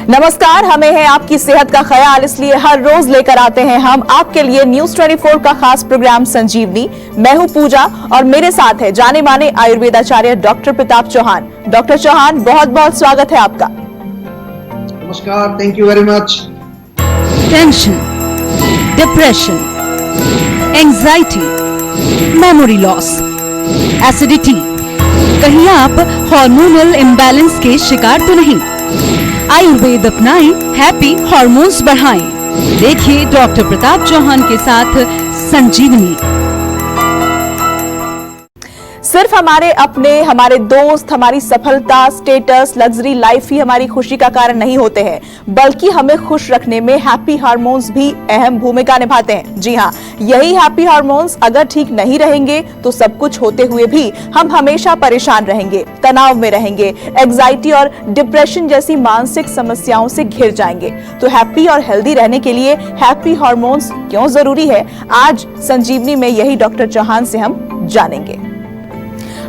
नमस्कार, हमें है आपकी सेहत का ख्याल, इसलिए हर रोज लेकर आते हैं हम आपके लिए न्यूज 24 का खास प्रोग्राम संजीवनी। मैं हूं पूजा और मेरे साथ है जाने माने आयुर्वेदाचार्य डॉक्टर प्रताप चौहान। डॉक्टर चौहान, बहुत बहुत स्वागत है आपका। नमस्कार, thank you very much. Tension, depression, anxiety, memory loss, acidity, कहीं आप हार्मोनल इम्बैलेंस के शिकार तो नहीं? आयुर्वेद अपनाएं, हैप्पी हार्मोन्स बढ़ाएं। देखिए डॉक्टर प्रताप चौहान के साथ संजीवनी। सिर्फ हमारे अपने, हमारे दोस्त, हमारी सफलता, स्टेटस, लग्जरी लाइफ ही हमारी खुशी का कारण नहीं होते हैं, बल्कि हमें खुश रखने में हैप्पी हार्मोन्स भी अहम भूमिका निभाते हैं। जी हाँ, यही हैप्पी हार्मोन्स अगर ठीक नहीं रहेंगे तो सब कुछ होते हुए भी हम हमेशा परेशान रहेंगे, तनाव में रहेंगे, एंजाइटी और डिप्रेशन जैसी मानसिक समस्याओं से घिर जाएंगे। तो हैप्पी और हेल्दी रहने के लिए हैप्पी हार्मोन्स क्यों जरूरी है, आज संजीवनी में यही डॉक्टर चौहान से हम जानेंगे।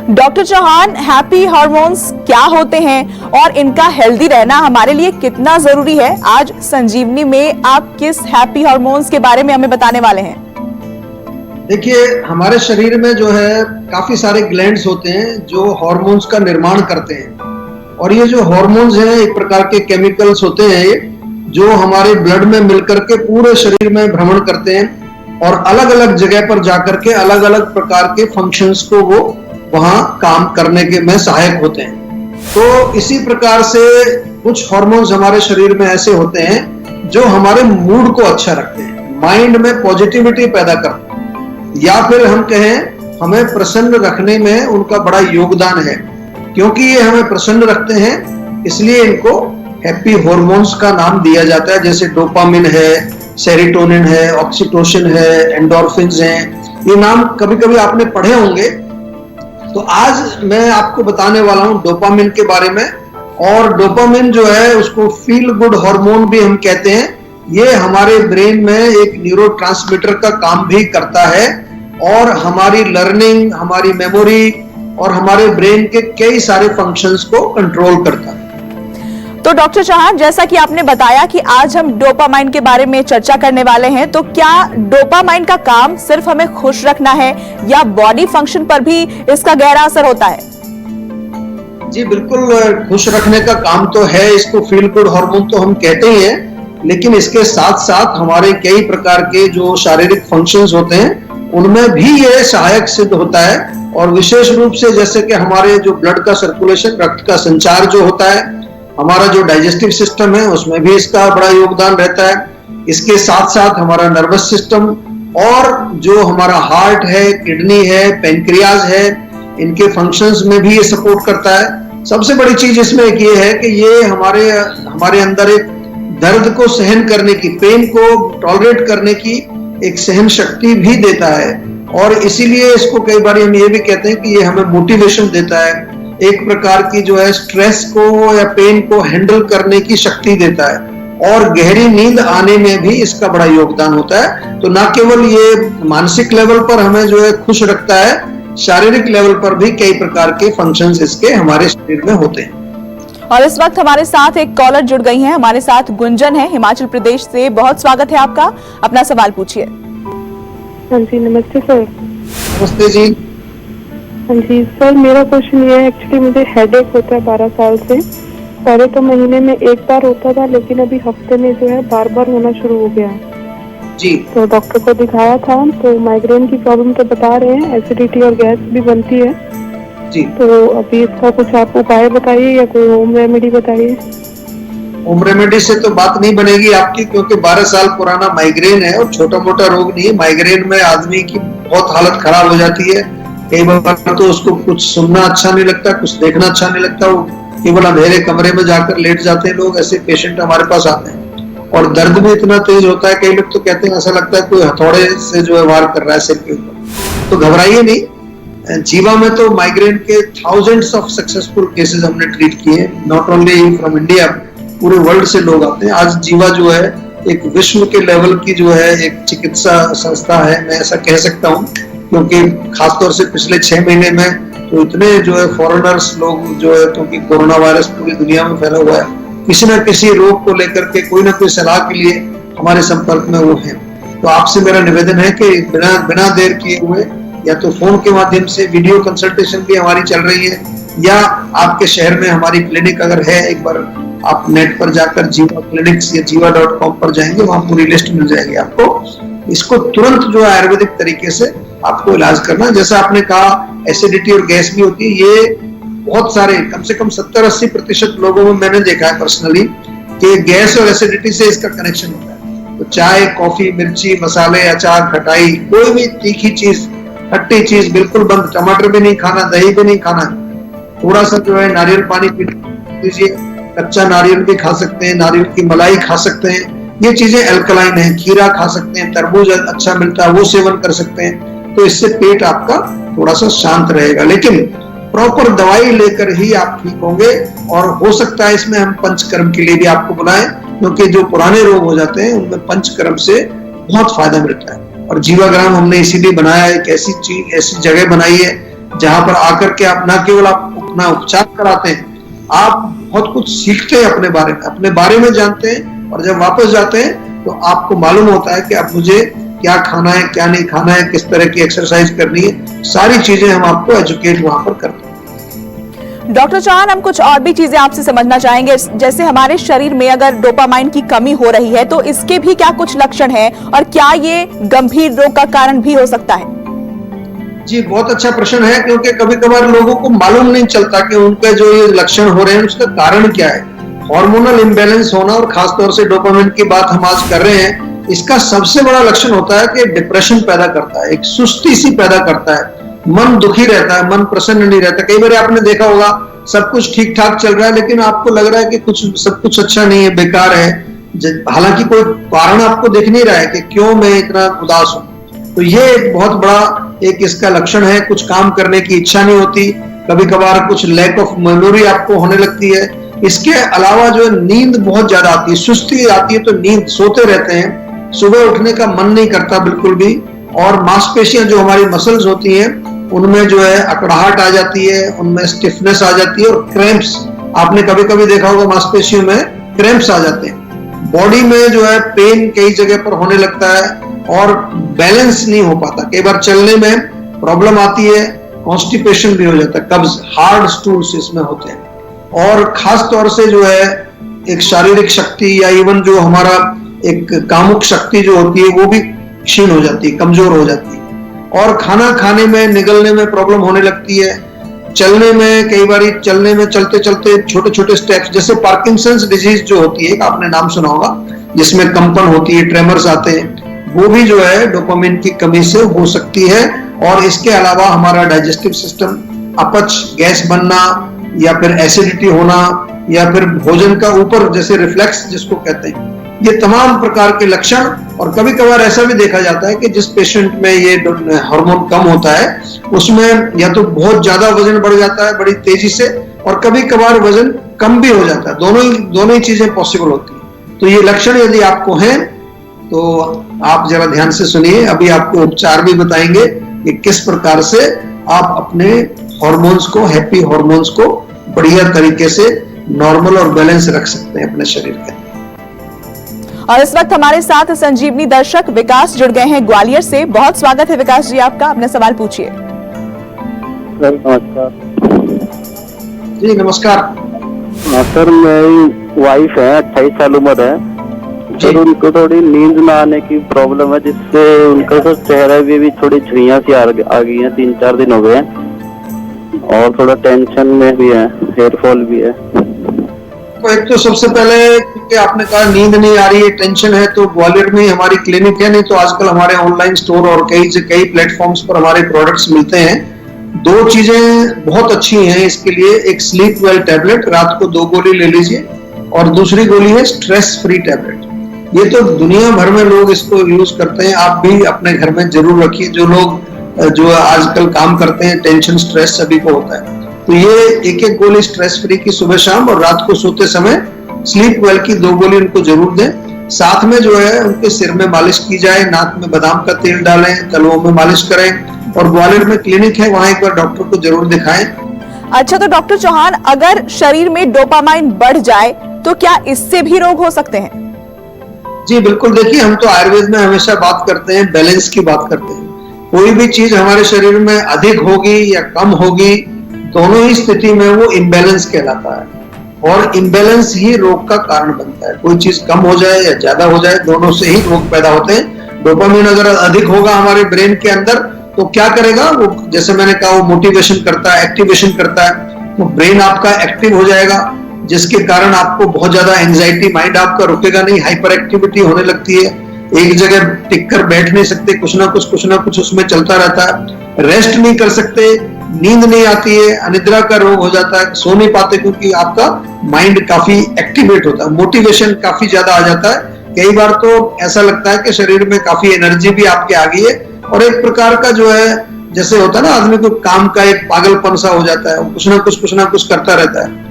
डॉक्टर चौहान, हैप्पी हार्मोन्स क्या होते हैं और इनका हेल्दी रहना हमारे लिए कितना जरूरी है? आज संजीवनी में आप किस हैप्पी हार्मोन्स के बारे में हमें बताने वाले हैं? देखिए, हमारे शरीर में जो है काफी सारे ग्लैंड्स होते हैं जो हार्मोन्स का निर्माण करते हैं। और ये जो हार्मोन्स हैं एक प्रकार के केमिकल्स होते हैं जो हमारे ब्लड में मिलकर के पूरे शरीर में भ्रमण करते हैं और अलग अलग जगह पर जाकर के अलग अलग प्रकार के फंक्शंस को वो वहां काम करने के में सहायक होते हैं। तो इसी प्रकार से कुछ हार्मोन्स हमारे शरीर में ऐसे होते हैं जो हमारे मूड को अच्छा रखते हैं, माइंड में पॉजिटिविटी पैदा करते हैं, या फिर हम कहें हमें प्रसन्न रखने में उनका बड़ा योगदान है। क्योंकि ये हमें प्रसन्न रखते हैं इसलिए इनको हैप्पी हार्मोन्स का नाम दिया जाता है। जैसे डोपामिन है, सेरोटोनिन है, ऑक्सीटोसिन है, एंडोर्फिन्स हैं। ये नाम कभी कभी आपने पढ़े होंगे। तो आज मैं आपको बताने वाला हूं डोपामिन के बारे में। और डोपामिन जो है उसको फील गुड हार्मोन भी हम कहते हैं। ये हमारे ब्रेन में एक न्यूरोट्रांसमीटर का काम भी करता है और हमारी लर्निंग, हमारी मेमोरी और हमारे ब्रेन के कई सारे फंक्शंस को कंट्रोल करता है। तो डॉक्टर चौहान, जैसा कि आपने बताया कि आज हम डोपामाइन के बारे में चर्चा करने वाले हैं, तो क्या डोपामाइन का काम सिर्फ हमें खुश रखना है या बॉडी फंक्शन पर भी इसका गहरा असर होता है? जी बिल्कुल, खुश रखने का काम तो है। इसको फील गुड हार्मोन तो हम कहते ही हैं, लेकिन इसके साथ साथ हमारे कई प्रकार के जो शारीरिक फंक्शंस होते हैं उनमें भी ये सहायक सिद्ध होता है। और विशेष रूप से जैसे कि हमारे जो ब्लड का सर्कुलेशन, रक्त का संचार जो होता है, हमारा जो डाइजेस्टिव सिस्टम है उसमें भी इसका बड़ा योगदान रहता है। इसके साथ साथ हमारा नर्वस सिस्टम और जो हमारा हार्ट है, किडनी है, पेनक्रियाज है, इनके फंक्शंस में भी ये सपोर्ट करता है। सबसे बड़ी चीज इसमें एक ये है कि ये हमारे अंदर एक दर्द को सहन करने की, पेन को टॉलरेट करने की एक सहन शक्ति भी देता है। और इसीलिए इसको कई बार हम ये भी कहते हैं कि ये हमें मोटिवेशन देता है, एक प्रकार की जो है स्ट्रेस को या पेन को हैंडल करने की शक्ति देता है और गहरी नींद आने में भी इसका बड़ा योगदान होता है। तो ना केवल ये मानसिक लेवल पर हमें जो है खुश रखता है, शारीरिक लेवल पर भी कई प्रकार के फंक्शंस इसके हमारे शरीर में होते हैं। और इस वक्त हमारे साथ एक कॉलर जुड़ गई हैं। हमारे साथ गुंजन है हिमाचल प्रदेश से। बहुत स्वागत है आपका, अपना सवाल पूछिए। हाँ जी, नमस्ते सर। नमस्ते जी। हाँ जी सर, मेरा क्वेश्चन ये है, एक्चुअली मुझे हेडेक होता है 12 साल से। पहले तो महीने में एक बार होता था, लेकिन अभी हफ्ते में जो है बार बार होना शुरू हो गया जी। तो डॉक्टर को दिखाया था, तो माइग्रेन की प्रॉब्लम तो बता रहे हैं, एसिडिटी और गैस भी बनती है जी। तो अभी इसका कुछ आप उपाय बताइए या कोई होम रेमेडी बताइए। होम रेमेडी से तो बात नहीं बनेगी आपकी, क्योंकि 12 साल पुराना माइग्रेन है और छोटा मोटा रोग नहीं है। माइग्रेन में आदमी की बहुत हालत खराब हो जाती है। कई बार तो उसको कुछ सुनना अच्छा नहीं लगता, कुछ देखना अच्छा नहीं लगता, वो केवल अंधेरे कमरे में जाकर लेट जाते हैं लोग। ऐसे पेशेंट हमारे पास आते हैं और दर्द भी इतना तेज होता है, कई लोग तो कहते हैं ऐसा लगता है कोई हथौड़े से जो है वार कर रहा है सिर के ऊपर। तो घबराइए नहीं। जीवा में तो माइग्रेन के थाउजेंड्स ऑफ सक्सेसफुल केसेस हमने ट्रीट किए, नॉट ओनली फ्रॉम इंडिया, पूरे वर्ल्ड से लोग आते हैं। आज जीवा जो है एक विश्व के लेवल की जो है एक चिकित्सा संस्था है, मैं ऐसा कह सकता हूँ। क्योंकि खासतौर से पिछले 6 महीने में तो इतने जो है फॉरेनर्स लोग जो है, क्योंकि कोरोना वायरस पूरी दुनिया में फैला हुआ है, किसी न किसी रोग को लेकर के कोई ना कोई सलाह के लिए हमारे संपर्क में वो हैं। तो आपसे मेरा निवेदन है कि बिना देर किए हुए या तो फोन के माध्यम से वीडियो कंसल्टेशन भी हमारी चल रही है, या आपके शहर में हमारी क्लिनिक अगर है, एक बार आप नेट पर जाकर जीवा क्लिनिक्स या jiva.com पर जाएंगे, वहां पूरी लिस्ट मिल जाएगी आपको। इसको तुरंत जो है आयुर्वेदिक तरीके से आपको इलाज करना। जैसा आपने कहा एसिडिटी और गैस भी होती है, ये बहुत सारे कम से कम 70-80% लोगों में मैंने देखा है पर्सनली कि गैस और एसिडिटी से इसका कनेक्शन होता है। तो चाय, कॉफी, मिर्ची, मसाले, अचार, खटाई, कोई भी तीखी चीज, खट्टी चीज बिल्कुल बंद। टमाटर भी नहीं खाना, दही भी नहीं खाना। थोड़ा सा जो है नारियल पानी पी लीजिए, कच्चा नारियल भी खा सकते हैं, नारियल की मलाई खा सकते हैं, ये चीजें अल्कलाइन है। खीरा खा सकते हैं, तरबूज अच्छा मिलता है वो सेवन कर सकते हैं। तो इससे पेट आपका थोड़ा सा शांत रहेगा, लेकिन प्रॉपर दवाई लेकर ही आप ठीक होंगे। और हो सकता है इसमें हम पंचकर्म के लिए भी आपको बुलाएं, क्योंकि जो पुराने रोग हो जाते हैं उनमें पंचकर्म से बहुत फायदा मिलता है। और जीवाग्राम हमने इसीलिए बनाया, एक ऐसी चीज, ऐसी जगह बनाई है जहां पर आकर के आप न केवल आप अपना उपचार कराते हैं, आप बहुत कुछ सीखते हैं अपने बारे में जानते हैं। और जब वापस जाते हैं तो आपको मालूम होता है कि अब मुझे क्या खाना है, क्या नहीं खाना है, किस तरह की एक्सरसाइज करनी है, सारी चीजें हम आपको एजुकेट वहां पर करते हैं। डॉक्टर चौहान, हम कुछ और भी चीजें आपसे समझना चाहेंगे। जैसे हमारे शरीर में अगर डोपामाइन की कमी हो रही है तो इसके भी क्या कुछ लक्षण हैं, और क्या ये गंभीर रोग का कारण भी हो सकता है? जी, बहुत अच्छा प्रश्न है, क्योंकि कभी कभार लोगों को मालूम नहीं चलता कि उनके जो ये लक्षण हो रहे हैं उसका कारण क्या है। हार्मोनल इम्बैलेंस होना, और खासतौर से डोपामाइन की बात हम आज कर रहे हैं, इसका सबसे बड़ा लक्षण होता है कि डिप्रेशन पैदा करता है, एक सुस्ती सी पैदा करता है, मन दुखी रहता है, मन प्रसन्न नहीं रहता। कई बार आपने देखा होगा सब कुछ ठीक ठाक चल रहा है, लेकिन आपको लग रहा है कि सब कुछ अच्छा नहीं है, बेकार है, हालांकि कोई कारण आपको दिख नहीं रहा है कि क्यों मैं इतना उदास हूं। तो ये एक बहुत बड़ा एक इसका लक्षण है। कुछ काम करने की इच्छा नहीं होती, कभी कभार कुछ लैक ऑफ मेमोरी आपको होने लगती है। इसके अलावा जो नींद बहुत ज्यादा आती है, सुस्ती आती है, तो नींद, सोते रहते हैं, सुबह उठने का मन नहीं करता बिल्कुल भी। और मांसपेशियां जो हमारी मसल्स होती हैं उनमें जो है अकड़ाहट आ जाती है, उनमें स्टिफनेस आ जाती है, और क्रैम्प्स, आपने कभी कभी देखा होगा मांसपेशियों में क्रैम्प्स आ जाते हैं। बॉडी में जो है पेन कई जगह पर होने लगता है, और बैलेंस नहीं हो पाता। कई बार चलने में प्रॉब्लम आती है, कॉन्स्टिपेशन भी हो जाता है, कब्ज, हार्ड स्टूल्स इसमें होते हैं। और खास तौर से जो है एक शारीरिक शक्ति या इवन जो हमारा एक कामुक शक्ति जो होती है वो भी क्षीण हो जाती है, कमजोर हो जाती है। और खाना खाने में, निगलने में प्रॉब्लम होने लगती है। चलने में, कई बार चलने में चलते चलते छोटे छोटे स्टेप्स, जैसे पार्किंसंस डिजीज जो होती है, आपने नाम सुना होगा, जिसमें कंपन होती है, ट्रेमर्स आते हैं, वो भी जो है डोपामिन की कमी से हो सकती है। और इसके अलावा हमारा डाइजेस्टिव सिस्टम, अपच, गैस बनना, या फिर एसिडिटी होना, या फिर भोजन का ऊपर जैसे रिफ्लेक्स जिसको कहते हैं, ये तमाम प्रकार के लक्षण। और कभी कभार ऐसा भी देखा जाता है कि जिस पेशेंट में ये हार्मोन कम होता है उसमें या तो बहुत ज्यादा वजन बढ़ जाता है बड़ी तेजी से, और कभी कभार वजन कम भी हो जाता है। दोनों ही चीजें पॉसिबल होती है। तो ये लक्षण यदि आपको हैं तो आप जरा ध्यान से सुनिए, अभी आपको उपचार भी बताएंगे कि किस प्रकार से आप अपने हार्मोन्स को, हैप्पी हार्मोन्स को बढ़िया तरीके से नॉर्मल और बैलेंस रख सकते हैं अपने शरीर के। और इस वक्त हमारे साथ संजीवनी दर्शक विकास जुड़ गए हैं ग्वालियर से। बहुत स्वागत है विकास जी आपका, अपना सवाल पूछिए। नमस्कार जी, नमस्कार। सर, मेरी वाइफ है, 28 साल उम्र है सर। उनको थोड़ी नींद ना आने की प्रॉब्लम है, जिससे उनका तो चेहरे में भी थोड़ी झुर्रियां सी आ गई हैं, 3-4 दिन हो गए हैं, और थोड़ा टेंशन में भी है, हेयर फॉल भी है। तो एक तो सबसे पहले, क्योंकि आपने कहा नींद नहीं आ रही है, टेंशन है, तो ग्वालियर में हमारी क्लिनिक है, नहीं तो आजकल हमारे ऑनलाइन स्टोर और कई प्लेटफॉर्म्स पर हमारे प्रोडक्ट्स मिलते हैं। 2 चीजें बहुत अच्छी हैं इसके लिए। एक स्लीप वेल टैबलेट, रात को 2 गोली ले लीजिए, और दूसरी गोली है स्ट्रेस फ्री टैबलेट। ये तो दुनिया भर में लोग इसको यूज करते हैं, आप भी अपने घर में जरूर रखिए। जो लोग जो आजकल काम करते हैं, टेंशन, स्ट्रेस सभी को होता है, तो ये एक गोली स्ट्रेस फ्री की सुबह शाम, और रात को सोते समय स्लीप वेल की 2 गोली उनको जरूर दें। साथ में जो है उनके सिर में मालिश की जाए, नाक में बादाम का तेल डालें, तलवों में मालिश करें। और ग्वालियर में क्लिनिक है, वहां एक बार डॉक्टर को जरूर दिखाएं। अच्छा, तो डॉक्टर चौहान, अगर शरीर में डोपामाइन बढ़ जाए तो क्या इससे भी रोग हो सकते हैं? जी बिल्कुल, देखिए हम तो आयुर्वेद में हमेशा बात करते हैं, बैलेंस की बात करते हैं। कोई भी चीज हमारे शरीर में अधिक होगी या कम होगी, दोनों ही स्थिति में वो इम्बैलेंस कहलाता है, और इम्बैलेंस ही रोग का कारण बनता है। कोई चीज कम हो जाए या ज्यादा हो जाए, दोनों से ही रोग पैदा होते हैं। डोपामिन अगर अधिक होगा हमारे ब्रेन के अंदर तो क्या करेगा वो, जैसे मैंने कहा, वो मोटिवेशन करता है, एक्टिवेशन करता है, तो ब्रेन आपका एक्टिव हो जाएगा, जिसके कारण आपको बहुत ज्यादा एंजाइटी, माइंड आपका रुकेगा नहीं, हाइपर एक्टिविटी होने लगती है, एक जगह टिक कर बैठ नहीं सकते, कुछ ना कुछ उसमें चलता रहता है, रेस्ट नहीं कर सकते, नींद नहीं आती है, अनिद्रा का रोग हो जाता है, सो नहीं पाते क्योंकि आपका माइंड काफी एक्टिवेट होता है, मोटिवेशन काफी ज्यादा आ जाता है। कई बार तो ऐसा लगता है कि शरीर में काफी एनर्जी भी आपके आ गई है, और एक प्रकार का जो है, जैसे होता है ना आदमी को काम का एक पागलपन सा हो जाता है, कुछ ना कुछ करता रहता है।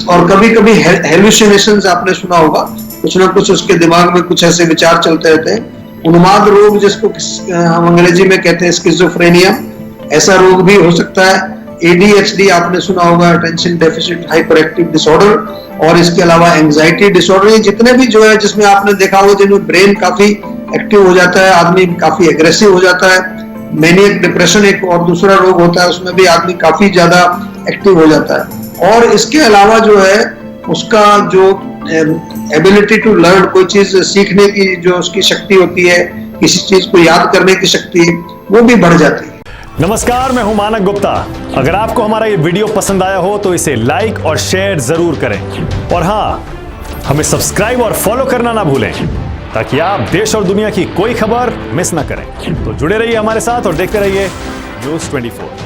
और कभी कभी हेलुसिनेशंस आपने सुना होगा, कुछ ना कुछ उसके दिमाग में कुछ ऐसे विचार चलते रहते हैं। उन्माद रोग, जिसको हम अंग्रेजी में कहते हैं स्किज़ोफ्रेनिया, ऐसा रोग भी हो सकता है। ADHD आपने सुना होगा, attention deficit hyper active disorder, और इसके अलावा एंजाइटी डिसऑर्डर, ये जितने भी जो है, जिसमें आपने देखा होगा जिनमें ब्रेन काफी एक्टिव हो जाता है, आदमी काफी एग्रेसिव हो जाता है। मैनियक डिप्रेशन एक और दूसरा रोग होता है, उसमें भी आदमी काफी ज्यादा एक्टिव हो जाता है। और इसके अलावा जो है उसका जो एबिलिटी टू लर्न, कोई चीज सीखने की जो उसकी शक्ति होती है, किसी चीज को याद करने की शक्ति, वो भी बढ़ जाती है। नमस्कार, मैं हूं मानक गुप्ता। अगर आपको हमारा ये वीडियो पसंद आया हो तो इसे लाइक और शेयर जरूर करें, और हाँ, हमें सब्सक्राइब और फॉलो करना ना भूलें, ताकि आप देश और दुनिया की कोई खबर मिस ना करें। तो जुड़े रहिए हमारे साथ और देखते रहिए News 24।